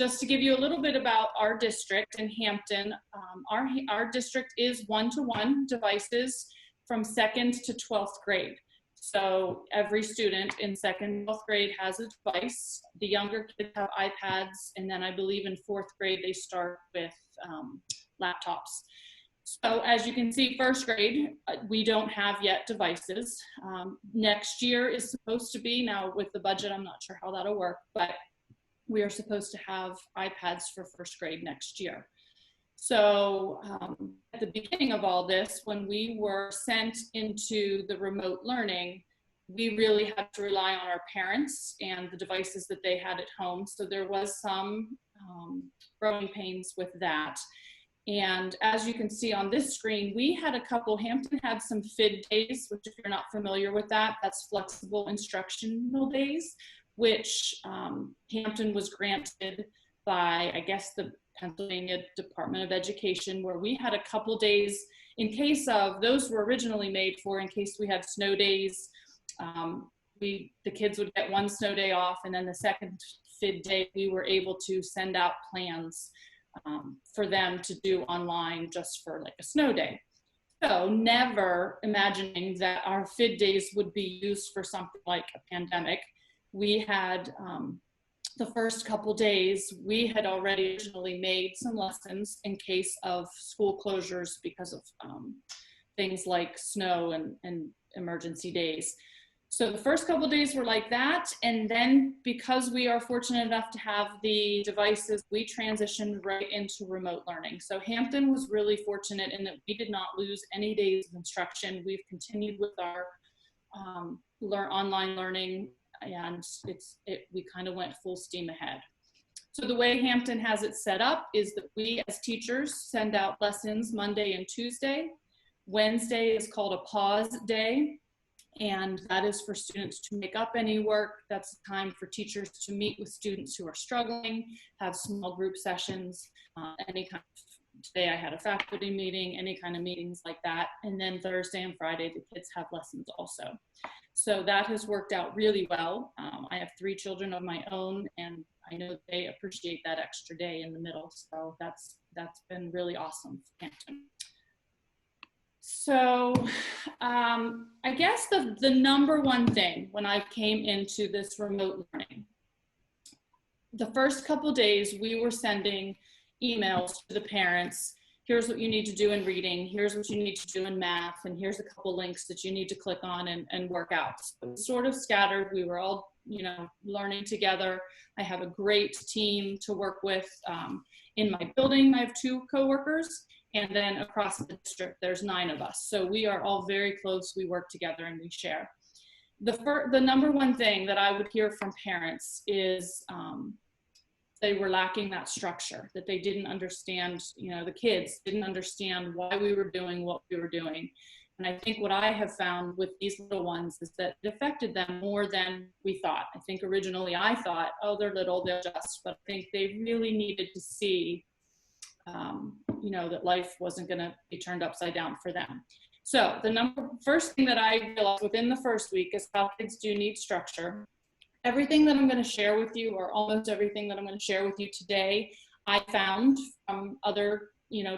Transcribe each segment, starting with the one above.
just to give you a little bit about our district in Hampton, our district is 1-to-1 devices from 2nd to 12th grade. So every student in 2nd and 12th grade has a device. The younger kids have iPads, and then I believe in 4th grade they start with laptops. So as you can see, 1st grade, we don't have yet devices. Next year is supposed to be, now with the budget, I'm not sure how that'll work, but we are supposed to have iPads for 1st grade next year. So at the beginning of all this, when we were sent into the remote learning, we really had to rely on our parents and the devices that they had at home. So there was some growing pains with that. And as you can see on this screen, we had a couple, Hampton had some FID days, which if you're not familiar with that, that's flexible instructional days, which Hampton was granted by, I guess, the Pennsylvania Department of Education, where we had a couple days in case of, those were originally made for in case we had snow days. The kids would get one snow day off, and then the second FID day, we were able to send out plans for them to do online just for like a snow day. So never imagining that our FID days would be used for something like a pandemic. We had the first couple days, we had already originally made some lessons in case of school closures because of things like snow and emergency days. So the first couple days were like that, and then because we are fortunate enough to have the devices, we transitioned right into remote learning. So Hampton was really fortunate in that we did not lose any days of instruction. We've continued with our online learning, and we kind of went full steam ahead. So the way Hampton has it set up is that we as teachers send out lessons Monday and Tuesday. Wednesday is called a pause day, and that is for students to make up any work. That's a time for teachers to meet with students who are struggling, have small group sessions, any kind of, today I had a faculty meeting, any kind of meetings like that. And then Thursday and Friday, the kids have lessons also. So that has worked out really well. I have 3 children of my own, and I know they appreciate that extra day in the middle. So that's been really awesome for Hampton. So I guess the number one thing when I came into this remote learning, the first couple days we were sending emails to the parents. Here's what you need to do in reading. Here's what you need to do in math. And here's a couple links that you need to click on and work out. So it was sort of scattered. We were all, learning together. I have a great team to work with. In my building, I have 2 coworkers. And then across the district, there's 9 of us. So we are all very close. We work together and we share. The number one thing that I would hear from parents is they were lacking that structure, that they didn't understand, the kids didn't understand why we were doing what we were doing. And I think what I have found with these little ones is that it affected them more than we thought. I think originally I thought, oh, they're little, they'll adjust, but I think they really needed to see that life wasn't going to be turned upside down for them. So the first thing that I realized within the first week is how kids do need structure. Everything that I'm going to share with you, or almost everything that I'm going to share with you today, I found from other,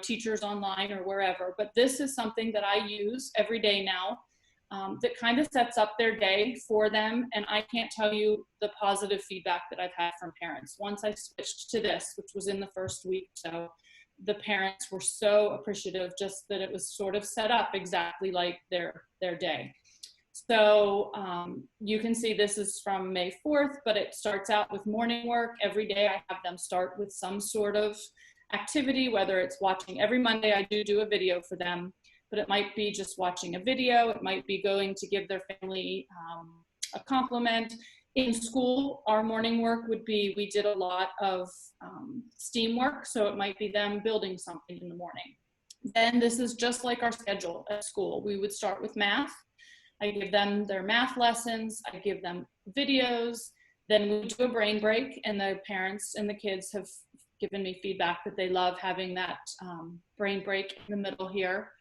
teachers online or wherever, but this is something that I use every day now that kind of sets up their day for them. And I can't tell you the positive feedback that I've had from parents. Once I switched to this, which was in the first week, so the parents were so appreciative just that it was sort of set up exactly like their day. So you can see this is from May 4th, but it starts out with morning work. Every day I have them start with some sort of activity, whether it's watching. Every Monday I do a video for them, but it might be just watching a video. It might be going to give their family a compliment. In school, our morning work would be, we did a lot of STEAM work, so it might be them building something in the morning. Then this is just like our schedule at school. We would start with math. I give them their math lessons. I give them videos. Then we do a brain break, and the parents and the kids have given me feedback that they love having that brain break in the middle here.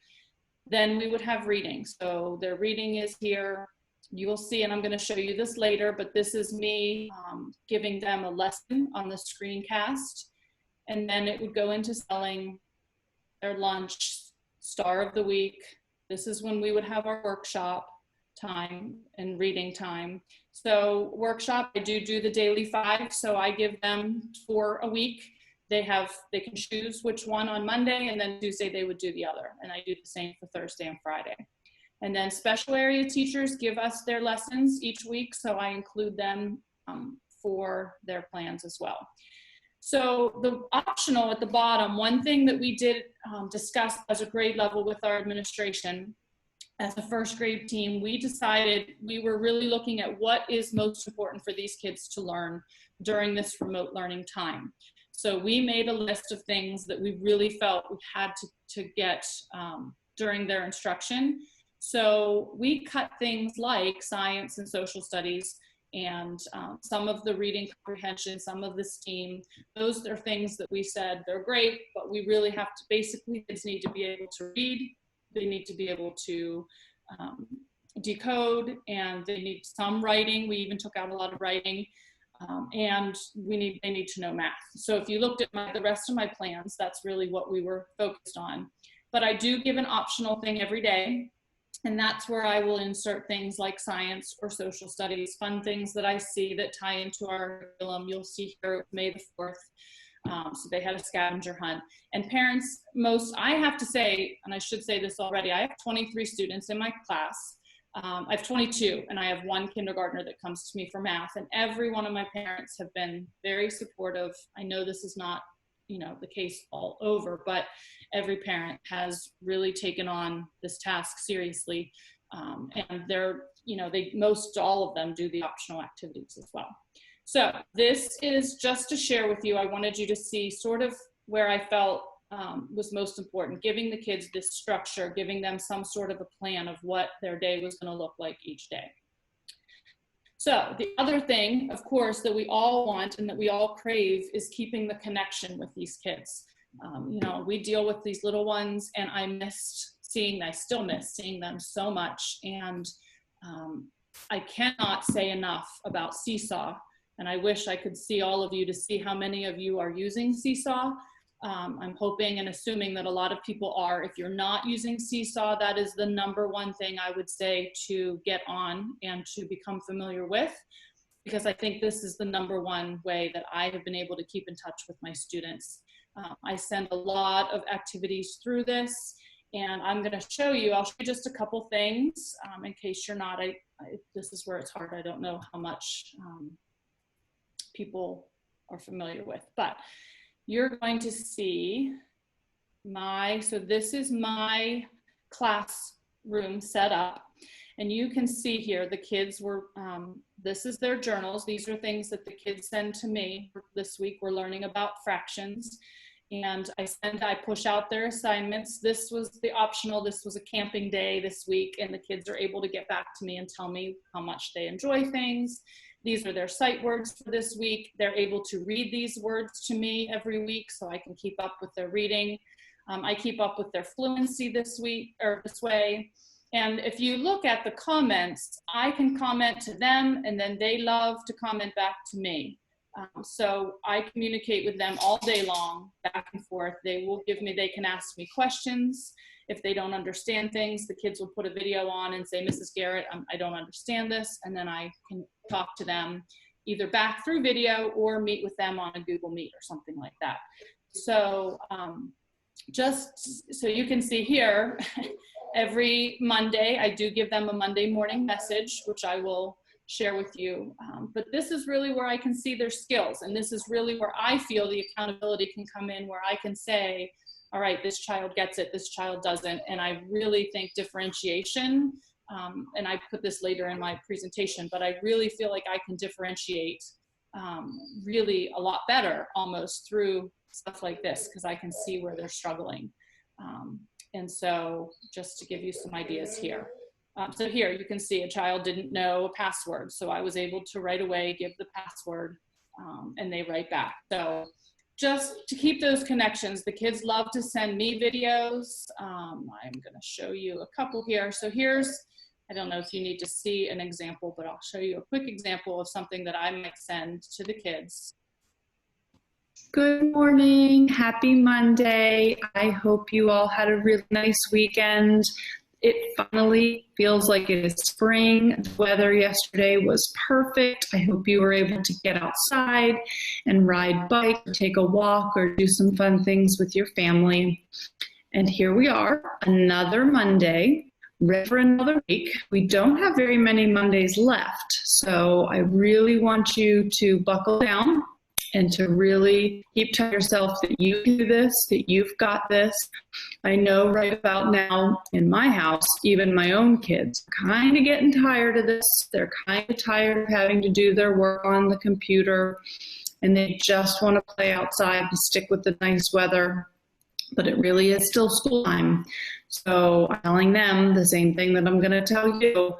Then we would have reading. So their reading is here. You will see, and I'm going to show you this later, but this is me giving them a lesson on the screencast. And then it would go into selling their lunch, star of the week. This is when we would have our workshop time and reading time. So workshop, I do the daily 5. So I give them 4 a week. They can choose which one on Monday, and then Tuesday they would do the other. And I do the same for Thursday and Friday. And then special area teachers give us their lessons each week. So I include them for their plans as well. So the optional at the bottom, one thing that we did discuss as a grade level with our administration, as a first grade team, we decided we were really looking at what is most important for these kids to learn during this remote learning time. So we made a list of things that we really felt we had to get during their instruction. So we cut things like science and social studies and some of the reading comprehension, some of the STEAM. Those are things that we said they're great, but we really have to, basically kids need to be able to read, they need to be able to decode, and they need some writing. We even took out a lot of writing, and they need to know math. So if you looked at the rest of my plans, that's really what we were focused on. But I do give an optional thing every day. And that's where I will insert things like science or social studies, fun things that I see that tie into our curriculum. You'll see here May the 4th. So they had a scavenger hunt. And parents, I have to say, and I should say this already, I have 23 students in my class. I have 22, and I have 1 kindergartner that comes to me for math. And every one of my parents have been very supportive. I know this is not, the case all over, but every parent has really taken on this task seriously. And they're, most all of them do the optional activities as well. So this is just to share with you. I wanted you to see sort of where I felt was most important, giving the kids this structure, giving them some sort of a plan of what their day was going to look like each day. So the other thing, of course, that we all want and that we all crave is keeping the connection with these kids. We deal with these little ones, and I still miss seeing them so much. And I cannot say enough about Seesaw. And I wish I could see all of you to see how many of you are using Seesaw. I'm hoping and assuming that a lot of people are. If you're not using Seesaw, that is the #1 thing I would say to get on and to become familiar with, because I think this is the #1 way that I have been able to keep in touch with my students. I send a lot of activities through this, and I'm going to show you, I'll show you just a couple things in case you're not, this is where it's hard. I don't know how much people are familiar with, but you're going to see so this is my classroom set up. And you can see here, the kids were, this is their journals. These are things that the kids send to me. This week, we're learning about fractions. And I push out their assignments. This was the optional. This was a camping day this week. And the kids are able to get back to me and tell me how much they enjoy things. These are their sight words for this week. They're able to read these words to me every week so I can keep up with their reading. I keep up with their fluency this week or this way. And if you look at the comments, I can comment to them, and then they love to comment back to me. So I communicate with them all day long, back and forth. They can ask me questions. If they don't understand things, the kids will put a video on and say, Mrs. Garrett, I don't understand this. And then I can talk to them either back through video or meet with them on a Google Meet or something like that. So just so you can see here, every Monday, I do give them a Monday morning message, which I will share with you. But this is really where I can see their skills. And this is really where I feel the accountability can come in, where I can say, all right, this child gets it, this child doesn't. And I really think differentiation, and I put this later in my presentation, but I really feel like I can differentiate really a lot better almost through stuff like this, because I can see where they're struggling. And so just to give you some ideas here. So here you can see a child didn't know a password. So I was able to right away give the password and they write back. So just to keep those connections, the kids love to send me videos. I'm gonna show you a couple here. So here's I don't know if you need to see an example, but I'll show you a quick example of something that I might send to the kids. Good morning, happy Monday. I hope you all had a really nice weekend. It finally feels like it is spring. The weather yesterday was perfect. I hope you were able to get outside and ride bike, or take a walk, or do some fun things with your family. And here we are, another Monday, ready for another week. We don't have very many Mondays left, so I really want you to buckle down and to really keep telling yourself that you can do this, that you've got this. I know right about now in my house, even my own kids are kind of getting tired of this. They're kind of tired of having to do their work on the computer, and they just want to play outside and stick with the nice weather. But it really is still school time. So I'm telling them the same thing that I'm going to tell you.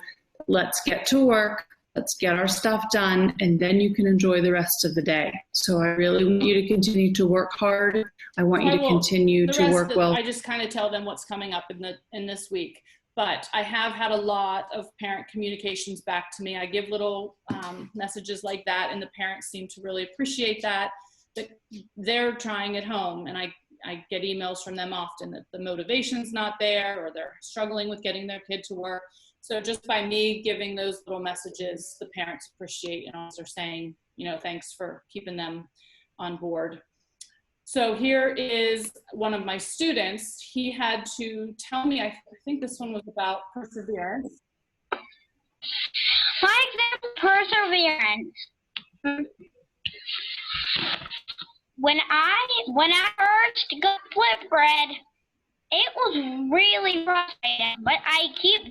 Let's get to work. Let's get our stuff done, and then you can enjoy the rest of the day. So I really want you to continue to work hard. I want you to continue to work well. I just kind of tell them what's coming up in this week. But I have had a lot of parent communications back to me. I give little messages like that, and the parents seem to really appreciate that they're trying at home. And I get emails from them often that the motivation's not there, or they're struggling with getting their kid to work. So just by me giving those little messages, the parents appreciate, they're saying, thanks for keeping them on board. So here is one of my students. He had to tell me, I think this one was about perseverance. My example, perseverance. When I first got Flipgrid, it was really frustrating, but I keep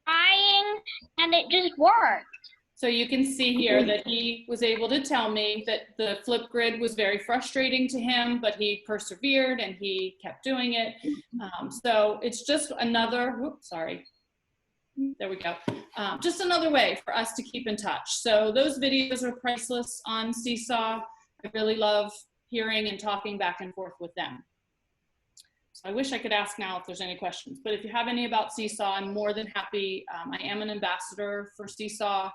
trying, and it just worked. So you can see here that he was able to tell me that the Flipgrid was very frustrating to him, but he persevered and he kept doing it. So it's just another, there we go. Just another way for us to keep in touch. So those videos are priceless on Seesaw. I really love hearing and talking back and forth with them. So I wish I could ask now if there's any questions, but if you have any about Seesaw, I'm more than happy. I am an ambassador for Seesaw.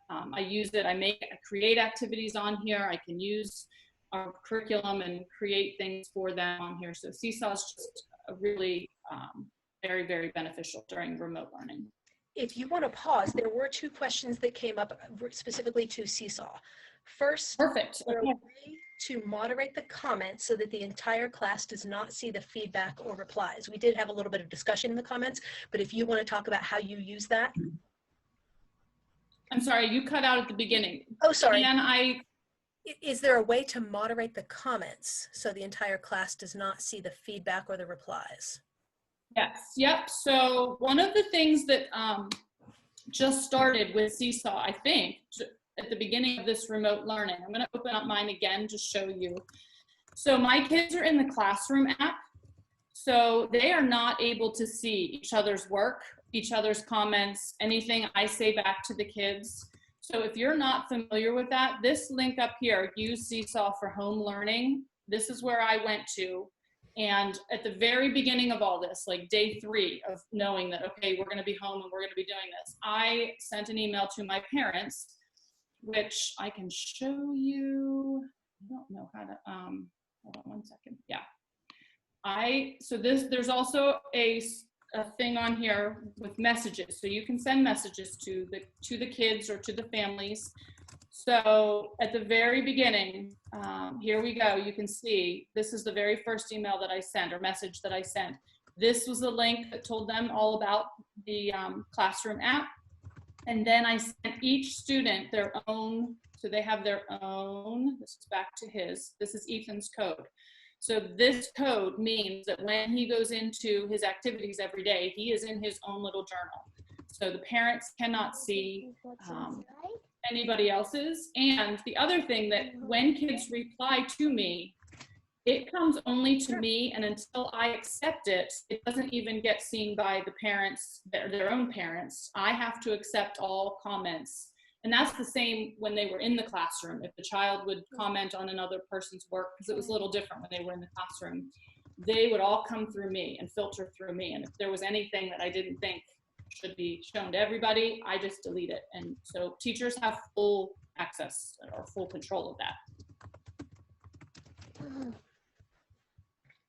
I use it, I create activities on here. I can use our curriculum and create things for them on here. So Seesaw is just a really very, very beneficial during remote learning. If you want to pause, there were two questions that came up specifically to Seesaw. First, perfect. a way to moderate the comments so that the entire class does not see the feedback or replies. We did have a little bit of discussion in the comments, but if you want to talk about how you use that. I'm sorry, you cut out at the beginning. Oh, sorry. And is there a way to moderate the comments so the entire class does not see the feedback or the replies? Yes, yep. So one of the things that just started with Seesaw, I think, at the beginning of this remote learning, I'm going to open up mine again to show you. So my kids are in the classroom app, so they are not able to see each other's work, each other's comments, anything I say back to the kids. So if you're not familiar with that, this link up here, use Seesaw for home learning. This is where I went to. And at the very beginning of all this, like day 3 of knowing that, okay, we're going to be home and we're going to be doing this, I sent an email to my parents, which I can show you. I don't know how to, hold on one second. Yeah. There's also a thing on here with messages. So you can send messages to the kids or to the families. So at the very beginning, here we go. You can see this is the very first email that I sent, or message that I sent. This was the link that told them all about the classroom app. And then I sent each student their own, so they have their own, this is back to his, this is Ethan's code. So this code means that when he goes into his activities every day, he is in his own little journal. So the parents cannot see anybody else's. And the other thing, that when kids reply to me, it comes only to me, and until I accept it, it doesn't even get seen by the parents, their own parents. I have to accept all comments. And that's the same when they were in the classroom. If the child would comment on another person's work, because it was a little different when they were in the classroom, they would all come through me and filter through me. And if there was anything that I didn't think should be shown to everybody. I just delete it. And so teachers have full access or full control of that.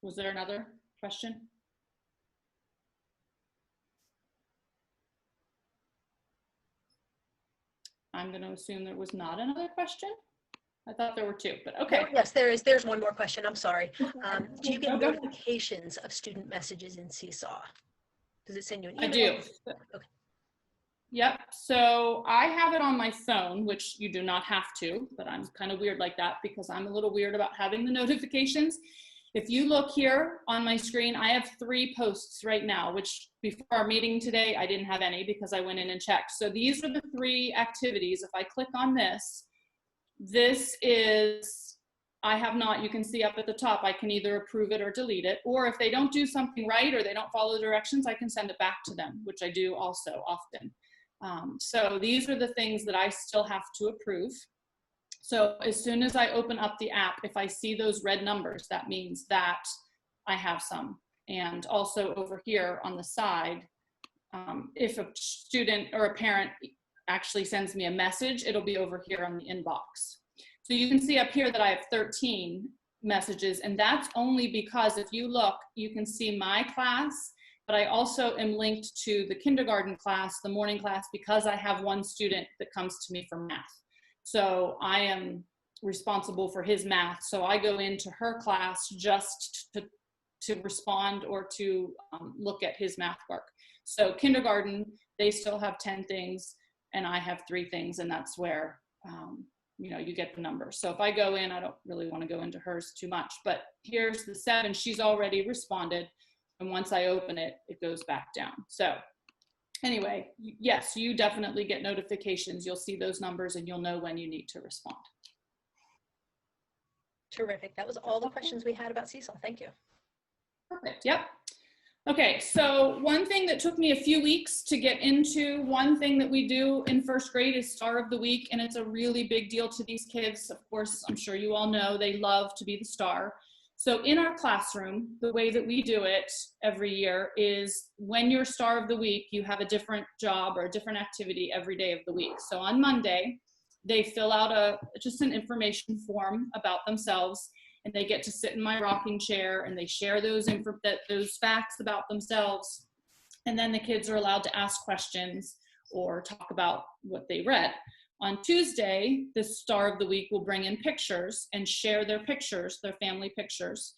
Was there another question? I'm going to assume there was not another question. I thought there were two, but okay. Oh, yes, there is. There's one more question. I'm sorry. Do you get notifications of student messages in Seesaw? Does it send you an email? I do. Okay. Yep. So I have it on my phone, which you do not have to, but I'm kind of weird like that because I'm a little weird about having the notifications. If you look here on my screen, I have 3 posts right now, which before our meeting today, I didn't have any because I went in and checked. So these are the 3 activities. If I click on this, this is, I have not, you can see up at the top, I can either approve it or delete it. Or if they don't do something right or they don't follow the directions, I can send it back to them, which I do also often. So these are the things that I still have to approve. So as soon as I open up the app, if I see those red numbers, that means that I have some. And also over here on the side, if a student or a parent actually sends me a message, it'll be over here on the inbox. So you can see up here that I have 13 messages, and that's only because if you look, you can see my class, but I also am linked to the kindergarten class, the morning class, because I have one student that comes to me for math. So I am responsible for his math. So I go into her class just to respond or to look at his math work. So kindergarten, they still have 10 things and I have 3 things, and that's where you know, you get the numbers. So if I go in, I don't really want to go into hers too much, but here's the 7, she's already responded. And once I open it, it goes back down. So anyway, yes, you definitely get notifications. You'll see those numbers and you'll know when you need to respond. Terrific. That was all the questions we had about Seesaw. Thank you. Perfect. Yep. Okay, so one thing that took me a few weeks to get into, one thing that we do in first grade is Star of the Week, and it's a really big deal to these kids. Of course, I'm sure you all know they love to be the star. So in our classroom, the way that we do it every year is when you're Star of the Week, you have a different job or a different activity every day of the week. So on Monday, they fill out just an information form about themselves, and they get to sit in my rocking chair and they share those facts about themselves. And then the kids are allowed to ask questions or talk about what they read. On Tuesday, the Star of the Week will bring in pictures and share their pictures, their family pictures.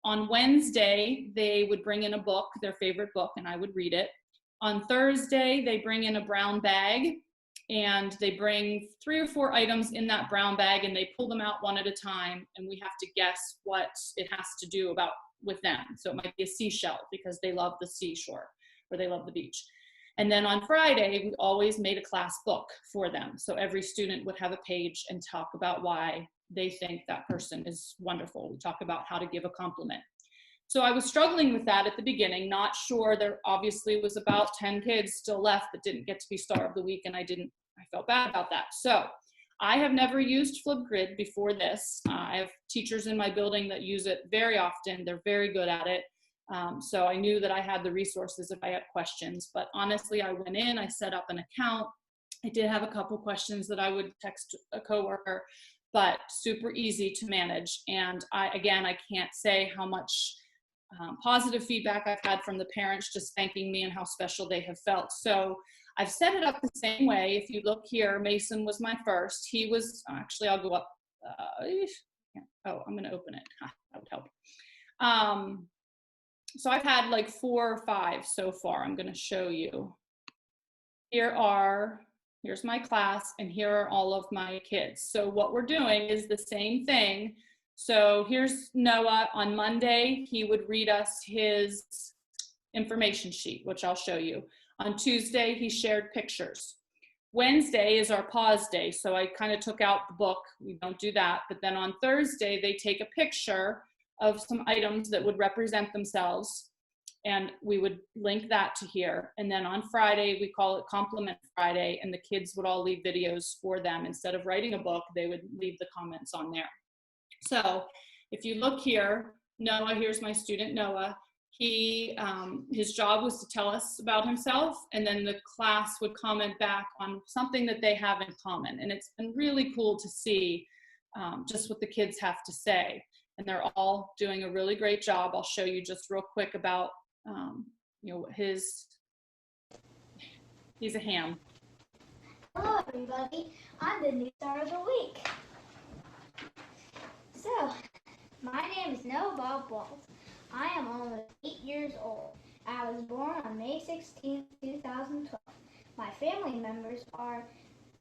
On Wednesday, they would bring in a book, their favorite book, and I would read it. On Thursday, they bring in a brown bag, and they bring 3 or 4 items in that brown bag, and they pull them out one at a time, and we have to guess what it has to do with them. So it might be a seashell because they love the seashore or they love the beach. And then on Friday, we always made a class book for them. So every student would have a page and talk about why they think that person is wonderful. We talk about how to give a compliment. So I was struggling with that at the beginning, not sure. There obviously was about 10 kids still left that didn't get to be Star of the Week, and I felt bad about that. So I have never used Flipgrid before this. I have teachers in my building that use it very often. They're very good at it. So I knew that I had the resources if I had questions, but honestly, I went in, I set up an account. I did have a couple questions that I would text a coworker, but super easy to manage. And I can't say how much positive feedback I've had from the parents just thanking me and how special they have felt. So I've set it up the same way. If you look here, Mason was my first. He was, actually, I'll go up. Oh, I'm going to open it. That would help. So I've had like 4 or 5 so far. I'm going to show you. Here's my class, and here are all of my kids. So what we're doing is the same thing. So here's Noah. On Monday, he would read us his information sheet, which I'll show you. On Tuesday, he shared pictures. Wednesday is our pause day, so I kind of took out the book. We don't do that. But then on Thursday, they take a picture of some items that would represent themselves, and we would link that to here. And then on Friday, we call it Compliment Friday, and the kids would all leave videos for them. Instead of writing a book, they would leave the comments on there. So if you look here, Noah, here's my student Noah. his job was to tell us about himself, and then the class would comment back on something that they have in common. And it's been really cool to see just what the kids have to say. And they're all doing a really great job. I'll show you just real quick about, he's a ham. Hello everybody, I'm the new star of the week. So, my name is Noah Bob Balls. I am almost 8 years old. I was born on May 16, 2012. My family members are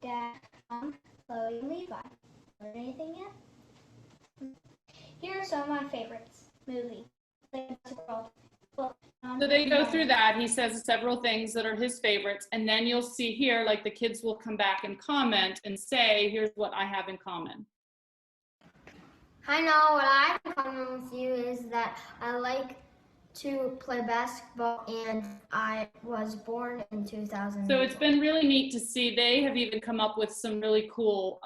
Dad, Mom, Chloe, and Levi. Learn anything yet? Here are some of my favorites. Movie, Play the World, book. So they go through that. He says several things that are his favorites. And then you'll see here, like the kids will come back and comment and say, here's what I have in common. I know what I have in common with you is that I like to play basketball and I was born in 2000. So it's been really neat to see. They have even come up with some really cool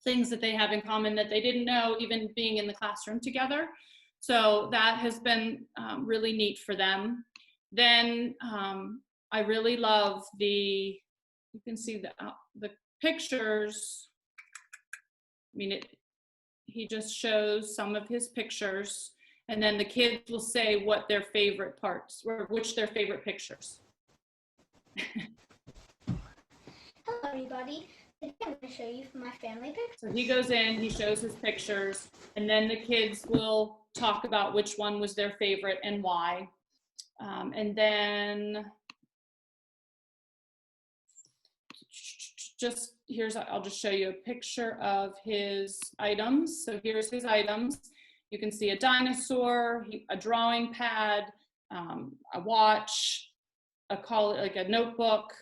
things that they have in common that they didn't know, even being in the classroom together. So that has been really neat for them. Then I really love you can see the pictures. I mean, he just shows some of his pictures, and then the kids will say what their favorite parts, or which their favorite pictures. Hello everybody, today I'm going to show you my family pictures. So he goes in, he shows his pictures, and then the kids will talk about which one was their favorite and why. And then I'll just show you a picture of his items. So here's his items. You can see a dinosaur, a drawing pad, a watch, like a notebook,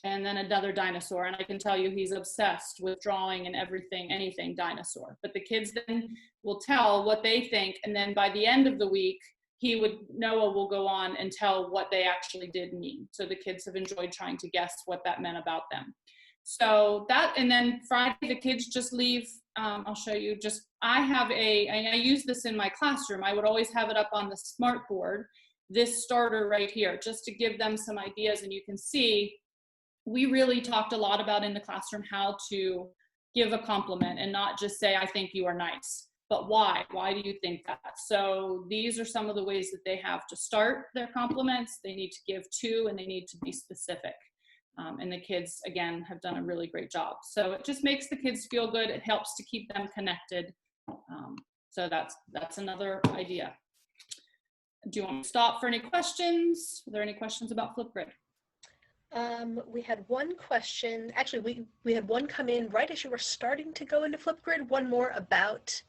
and then another dinosaur. And I can tell you he's obsessed with drawing and anything dinosaur. But the kids then will tell what they think, and then by the end of the week, Noah will go on and tell what they actually did mean. So the kids have enjoyed trying to guess what that meant about them. So and then Friday, the kids just leave. I'll show you and I use this in my classroom. I would always have it up on the smart board, this starter right here, just to give them some ideas. And you can see, we really talked a lot about in the classroom how to give a compliment and not just say, I think you are nice, but why? Why do you think that? So these are some of the ways that they have to start their compliments. They need to give two, and they need to be specific. And the kids, again, have done a really great job. So it just makes the kids feel good. It helps to keep them connected. So that's another idea. Do you want to stop for any questions? Are there any questions about Flipgrid? We had one question. Actually, we had one come in right as you were starting to go into Flipgrid. One more about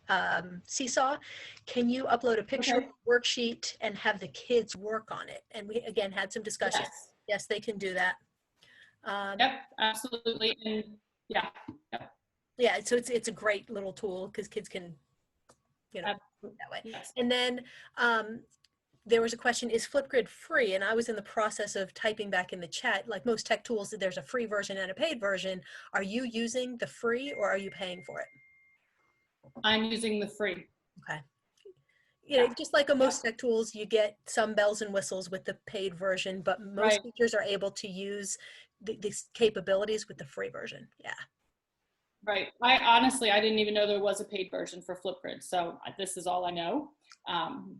Seesaw. Can you upload a picture, Okay. worksheet, and have the kids work on it? And we again had some discussion. Yes. Yes, they can do that. Yep, absolutely. And yeah. Yeah, so it's a great little tool because kids can, that way. Yes. And then there was a question, is Flipgrid free? And I was in the process of typing back in the chat, like most tech tools, there's a free version and a paid version. Are you using the free or are you paying for it? I'm using the free. Okay. Just like most tech tools, you get some bells and whistles with the paid version, but most teachers are able to use these capabilities with the free version. Yeah. Right. I didn't even know there was a paid version for Flipgrid. So this is all I know.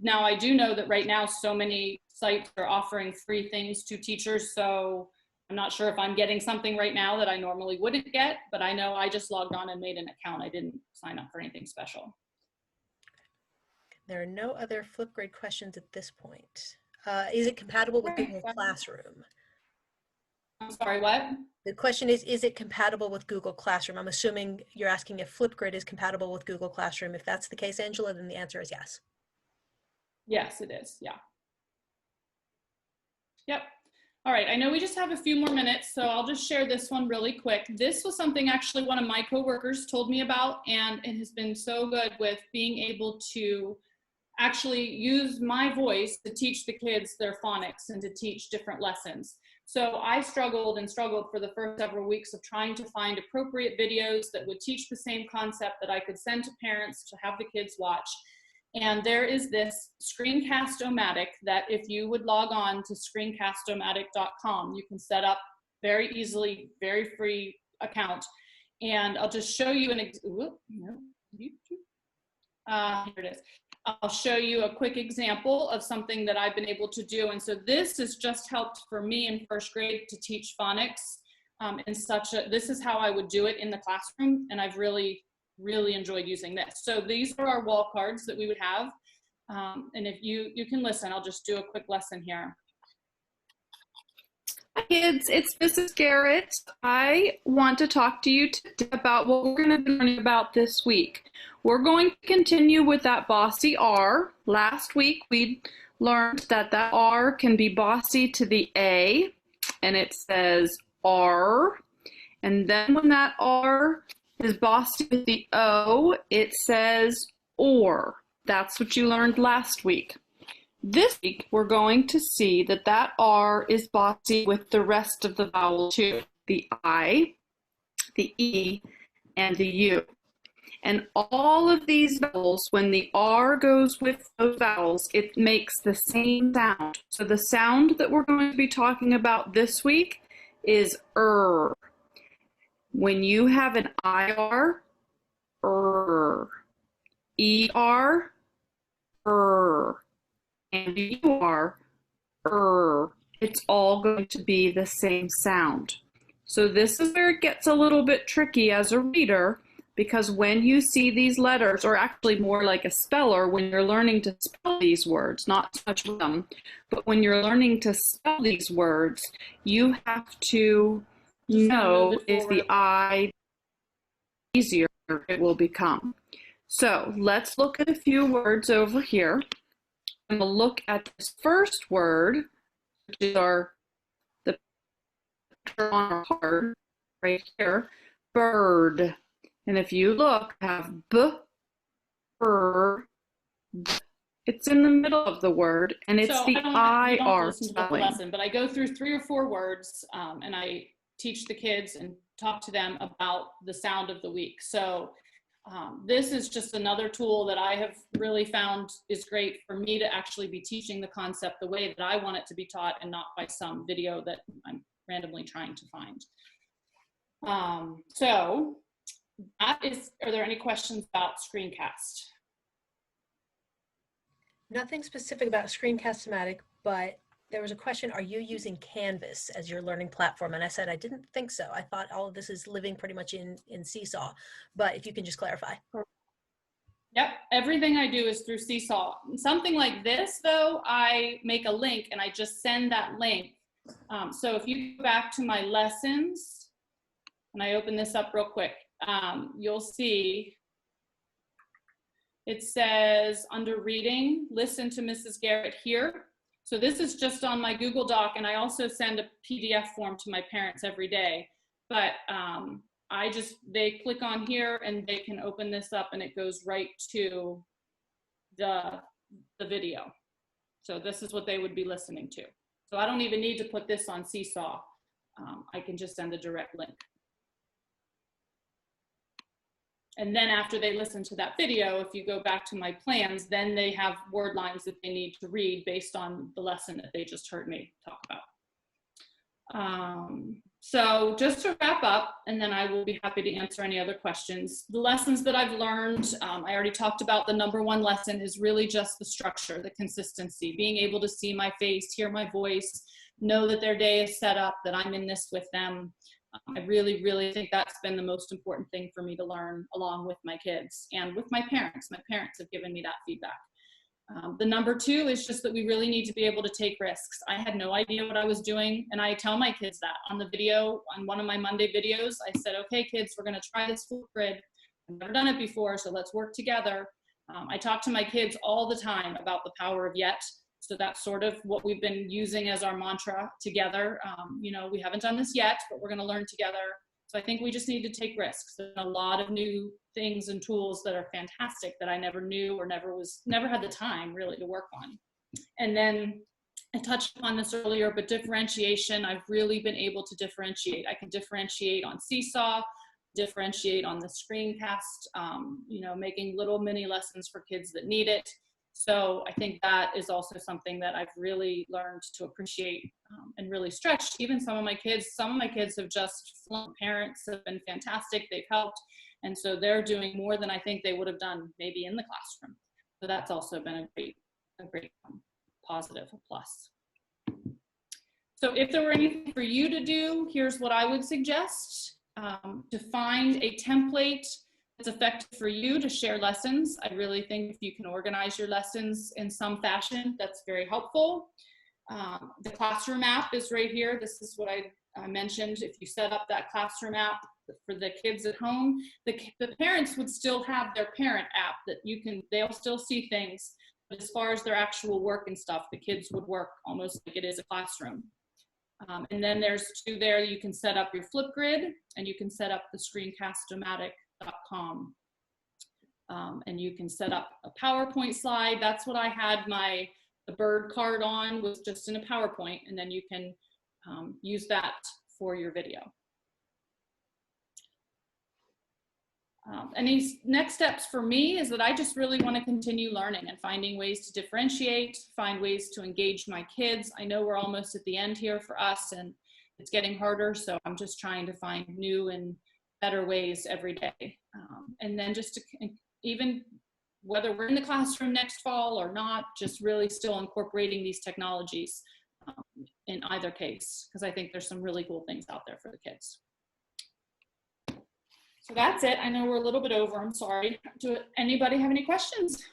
Now I do know that right now so many sites are offering free things to teachers. So I'm not sure if I'm getting something right now that I normally wouldn't get, but I know I just logged on and made an account. I didn't sign up for anything special. There are no other Flipgrid questions at this point. Is it compatible with Google Classroom? I'm sorry, what? The question is it compatible with Google Classroom? I'm assuming you're asking if Flipgrid is compatible with Google Classroom. If that's the case, Angela, then the answer is yes. Yes, it is. Yeah. Yep. All right. I know we just have a few more minutes, so I'll just share this one really quick. This was something actually one of my coworkers told me about, and it has been so good with being able to actually use my voice to teach the kids their phonics and to teach different lessons. So I struggled for the first several weeks of trying to find appropriate videos that would teach the same concept that I could send to parents to have the kids watch. And there is this Screencast-o-matic that if you would log on to screencast-o-matic.com, you can set up very easily, very free account. And I'll just show you here it is. I'll show you a quick example of something that I've been able to do. And so this has just helped for me in first grade to teach phonics this is how I would do it in the classroom. And I've really enjoyed using this. So these are our wall cards that we would have. And if you can listen, I'll just do a quick lesson here. Hi kids, it's Mrs. Garrett. I want to talk to you today about what we're going to be learning about this week. We're going to continue with that bossy R. Last week we learned that R can be bossy to the A, and it says R. And then when that R is bossy with the O, it says OR. That's what you learned last week. This week, we're going to see that R is bossy with the rest of the vowels too. The I, the E, and the U. And all of these vowels, when the R goes with those vowels, it makes the same sound. So the sound that we're going to be talking about this week is When you have an IR, ER, and you are it's all going to be the same sound. So this is where it gets a little bit tricky as a reader, because when you see these letters, or actually more like a speller, when you're learning to spell these words, not so much with them, but when you're learning to spell these words, you have to know if the I easier it will become. So let's look at a few words over here. I'm going to look at this first word, which is the picture on our card right here, bird. And if you look, I have bird. It's in the middle of the word, and it's the IR spelling. Lesson, but I go through 3 or 4 words, and I teach the kids and talk to them about the sound of the week. So this is just another tool that I have really found is great for me to actually be teaching the concept the way that I want it to be taught, and not by some video that I'm randomly trying to find. So that is, are there any questions about Screencast? Nothing specific about Screencast-o-matic, but there was a question, are you using Canvas as your learning platform? And I said, I didn't think so. I thought all of this is living pretty much in Seesaw, but if you can just clarify. Yep, everything I do is through Seesaw. Something like this, though, I make a link and I just send that link. So if you go back to my lessons, and I open this up real quick, you'll see it says under reading, listen to Mrs. Garrett here. So this is just on my Google Doc, and I also send a PDF form to my parents every day. But they click on here and they can open this up and it goes right to the video. So this is what they would be listening to. So I don't even need to put this on Seesaw. I can just send a direct link. And then after they listen to that video, if you go back to my plans, then they have word lines that they need to read based on the lesson that they just heard me talk about. So just to wrap up, and then I will be happy to answer any other questions. The lessons that I've learned, I already talked about. The number 1 lesson is really just the structure, the consistency, being able to see my face, hear my voice, know that their day is set up, that I'm in this with them. I really think that's been the most important thing for me to learn, along with my kids and with my parents. My parents have given me that feedback. The number 2 is just that we really need to be able to take risks. I had no idea what I was doing, and I tell my kids that on the video, on one of my Monday videos. I said, okay, kids, we're going to try this Flipgrid. I've never done it before, so let's work together. I talk to my kids all the time about the power of yet. So that's sort of what we've been using as our mantra together. You know, we haven't done this yet, but we're going to learn together. So I think we just need to take risks. There's a lot of new things and tools that are fantastic that I never knew or never had the time really to work on. And then I touched on this earlier, but differentiation, I've really been able to differentiate. I can differentiate on Seesaw, differentiate on the Screencast, you know, making little mini lessons for kids that need it. So I think that is also something that I've really learned to appreciate and really stretched. Even some of my kids have just flown. Parents have been fantastic. They've helped. And so they're doing more than I think they would have done maybe in the classroom. So that's also been a great positive, a plus. So if there were anything for you to do, here's what I would suggest. To find a template that's effective for you to share lessons. I really think if you can organize your lessons in some fashion, that's very helpful. The classroom app is right here. This is what I mentioned. If you set up that classroom app for the kids at home, the parents would still have their parent app that they'll still see things. But as far as their actual work and stuff, the kids would work almost like it is a classroom. And then there's two there. You can set up your Flipgrid, and you can set up the Screencast-o-matic.com. And you can set up a PowerPoint slide. That's what I had the bird card on, was just in a PowerPoint, and then you can use that for your video. Any next steps for me is that I just really want to continue learning and finding ways to differentiate, find ways to engage my kids. I know we're almost at the end here for us, and it's getting harder, so I'm just trying to find new and better ways every day. And then just to, even whether we're in the classroom next fall or not, just really still incorporating these technologies in either case, because I think there's some really cool things out there for the kids. So that's it. I know we're a little bit over. I'm sorry. Do anybody have any questions?